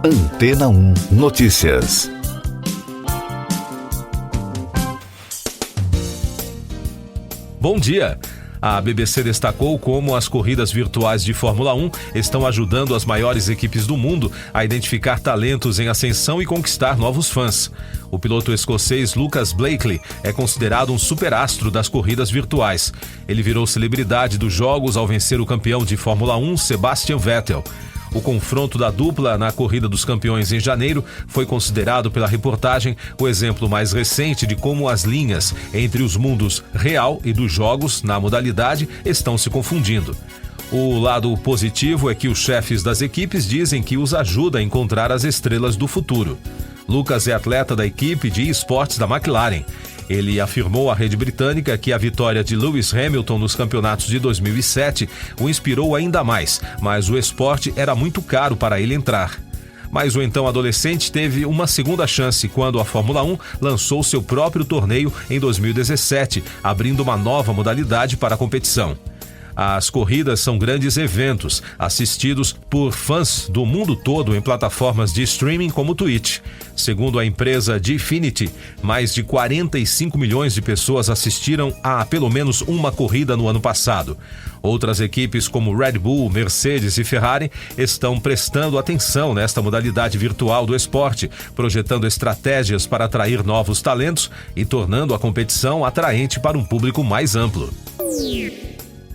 Antena 1 Notícias. Bom dia! A BBC destacou como as corridas virtuais de Fórmula 1 estão ajudando as maiores equipes do mundo a identificar talentos em ascensão e conquistar novos fãs. O piloto escocês Lucas Blakely é considerado um superastro das corridas virtuais. Ele virou celebridade dos jogos ao vencer o campeão de Fórmula 1, Sebastian Vettel. O confronto da dupla na Corrida dos Campeões em janeiro foi considerado pela reportagem o exemplo mais recente de como as linhas entre os mundos real e dos jogos na modalidade estão se confundindo. O lado positivo é que os chefes das equipes dizem que os ajuda a encontrar as estrelas do futuro. Lucas é atleta da equipe de esportes da McLaren. Ele afirmou à rede britânica que a vitória de Lewis Hamilton nos campeonatos de 2007 o inspirou ainda mais, mas o esporte era muito caro para ele entrar. Mas o então adolescente teve uma segunda chance quando a Fórmula 1 lançou seu próprio torneio em 2017, abrindo uma nova modalidade para a competição. As corridas são grandes eventos, assistidos por fãs do mundo todo em plataformas de streaming como Twitch. Segundo a empresa Gfinity, mais de 45 milhões de pessoas assistiram a pelo menos uma corrida no ano passado. Outras equipes como Red Bull, Mercedes e Ferrari estão prestando atenção nesta modalidade virtual do esporte, projetando estratégias para atrair novos talentos e tornando a competição atraente para um público mais amplo.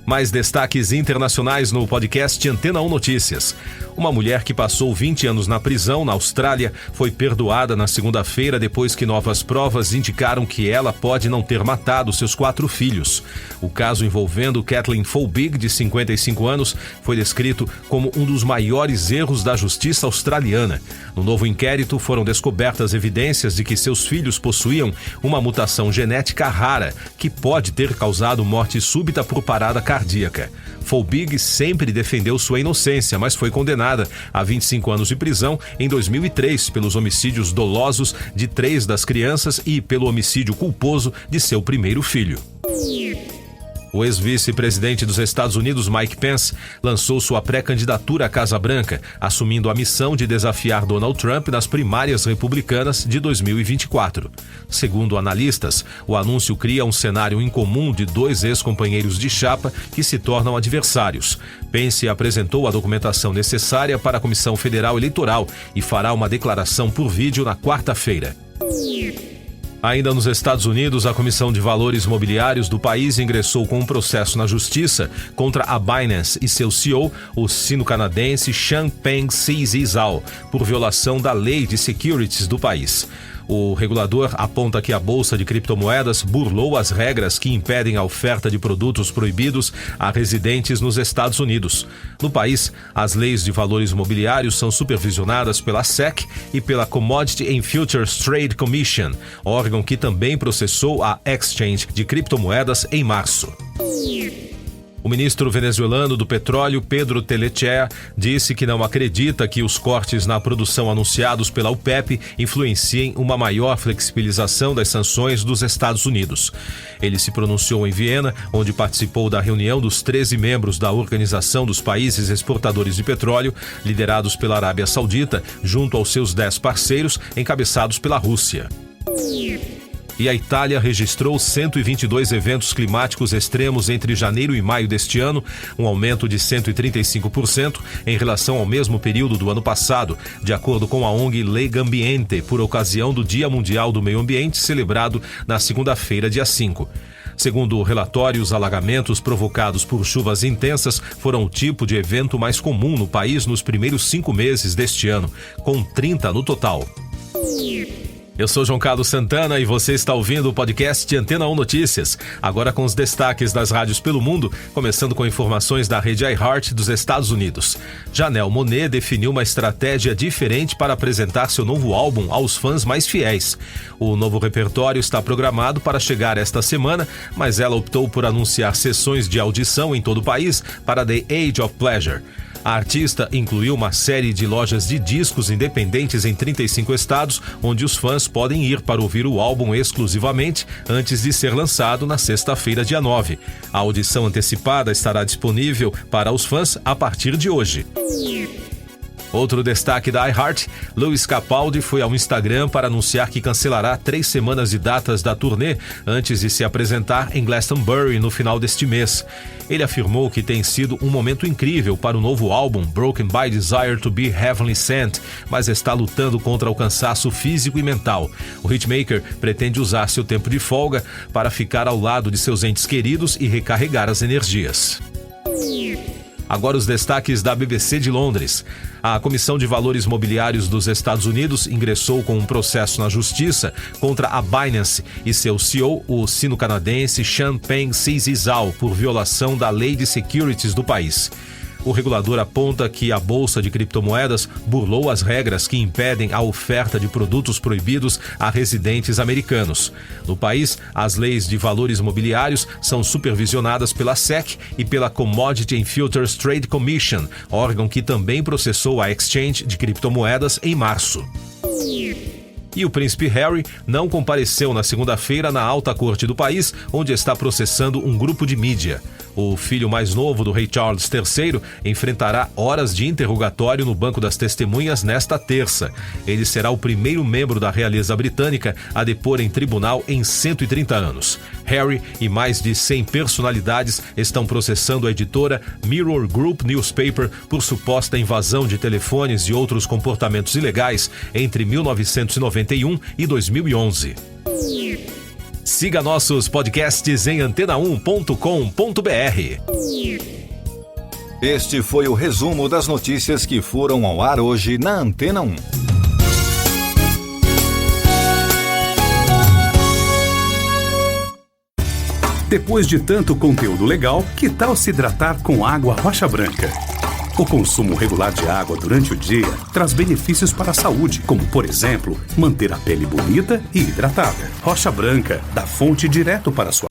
Mais destaques internacionais no podcast Antena 1 Notícias. Uma mulher que passou 20 anos na prisão na Austrália foi perdoada na segunda-feira depois que novas provas indicaram que ela pode não ter matado seus 4 filhos. O caso envolvendo Kathleen Folbig, de 55 anos, foi descrito como um dos maiores erros da justiça australiana. No novo inquérito foram descobertas evidências de que seus filhos possuíam uma mutação genética rara que pode ter causado morte súbita por parada cardíaca. Folbig sempre defendeu sua inocência, mas foi condenada a 25 anos de prisão em 2003 pelos homicídios dolosos de 3 das crianças e pelo homicídio culposo de seu primeiro filho. O ex-vice-presidente dos Estados Unidos, Mike Pence, lançou sua pré-candidatura à Casa Branca, assumindo a missão de desafiar Donald Trump nas primárias republicanas de 2024. Segundo analistas, o anúncio cria um cenário incomum de 2 ex-companheiros de chapa que se tornam adversários. Pence apresentou a documentação necessária para a Comissão Federal Eleitoral e fará uma declaração por vídeo na quarta-feira. Ainda nos Estados Unidos, a Comissão de Valores Mobiliários do país ingressou com um processo na justiça contra a Binance e seu CEO, o sino-canadense Changpeng Zhao, por violação da lei de securities do país. O regulador aponta que a bolsa de criptomoedas burlou as regras que impedem a oferta de produtos proibidos a residentes nos Estados Unidos. No país, as leis de valores mobiliários são supervisionadas pela SEC e pela Commodity and Futures Trade Commission, órgão que também processou a exchange de criptomoedas em março. O ministro venezuelano do petróleo, Pedro Tellechea, disse que não acredita que os cortes na produção anunciados pela OPEP influenciem uma maior flexibilização das sanções dos Estados Unidos. Ele se pronunciou em Viena, onde participou da reunião dos 13 membros da Organização dos Países Exportadores de Petróleo, liderados pela Arábia Saudita, junto aos seus 10 parceiros, encabeçados pela Rússia. E a Itália registrou 122 eventos climáticos extremos entre janeiro e maio deste ano, um aumento de 135% em relação ao mesmo período do ano passado, de acordo com a ONG Legambiente, por ocasião do Dia Mundial do Meio Ambiente, celebrado na segunda-feira, dia 5. Segundo o relatório, os alagamentos provocados por chuvas intensas foram o tipo de evento mais comum no país nos primeiros 5 meses deste ano, com 30 no total. Eu sou João Carlos Santana e você está ouvindo o podcast Antena 1 Notícias, agora com os destaques das rádios pelo mundo, começando com informações da rede iHeart dos Estados Unidos. Janelle Monáe definiu uma estratégia diferente para apresentar seu novo álbum aos fãs mais fiéis. O novo repertório está programado para chegar esta semana, mas ela optou por anunciar sessões de audição em todo o país para The Age of Pleasure. A artista incluiu uma série de lojas de discos independentes em 35 estados, onde os fãs podem ir para ouvir o álbum exclusivamente antes de ser lançado na sexta-feira, dia 9. A audição antecipada estará disponível para os fãs a partir de hoje. Outro destaque da iHeart, Lewis Capaldi foi ao Instagram para anunciar que cancelará 3 semanas de datas da turnê antes de se apresentar em Glastonbury no final deste mês. Ele afirmou que tem sido um momento incrível para o novo álbum Broken by Desire to be Heavenly Sent, mas está lutando contra o cansaço físico e mental. O hitmaker pretende usar seu tempo de folga para ficar ao lado de seus entes queridos e recarregar as energias. Agora os destaques da BBC de Londres. A Comissão de Valores Mobiliários dos Estados Unidos ingressou com um processo na justiça contra a Binance e seu CEO, o sino-canadense Changpeng Zhao, por violação da lei de securities do país. O regulador aponta que a bolsa de criptomoedas burlou as regras que impedem a oferta de produtos proibidos a residentes americanos. No país, as leis de valores mobiliários são supervisionadas pela SEC e pela Commodity and Futures Trade Commission, órgão que também processou a exchange de criptomoedas em março. E o príncipe Harry não compareceu na segunda-feira na alta corte do país, onde está processando um grupo de mídia. O filho mais novo do rei Charles III enfrentará horas de interrogatório no banco das testemunhas nesta terça. Ele será o primeiro membro da realeza britânica a depor em tribunal em 130 anos. Harry e mais de 100 personalidades estão processando a editora Mirror Group Newspaper por suposta invasão de telefones e outros comportamentos ilegais entre 1991 e 2011. Siga nossos podcasts em antena1.com.br. Este foi o resumo das notícias que foram ao ar hoje na Antena 1. Depois de tanto conteúdo legal, que tal se hidratar com água Rocha Branca? O consumo regular de água durante o dia traz benefícios para a saúde, como, por exemplo, manter a pele bonita e hidratada. Rocha Branca, da fonte direto para a sua.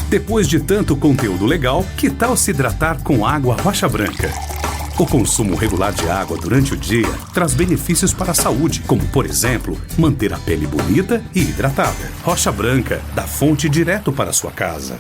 Depois de tanto conteúdo legal, que tal se hidratar com água Rocha Branca? O consumo regular de água durante o dia traz benefícios para a saúde, como, por exemplo, manter a pele bonita e hidratada. Rocha Branca, da fonte direto para a sua casa.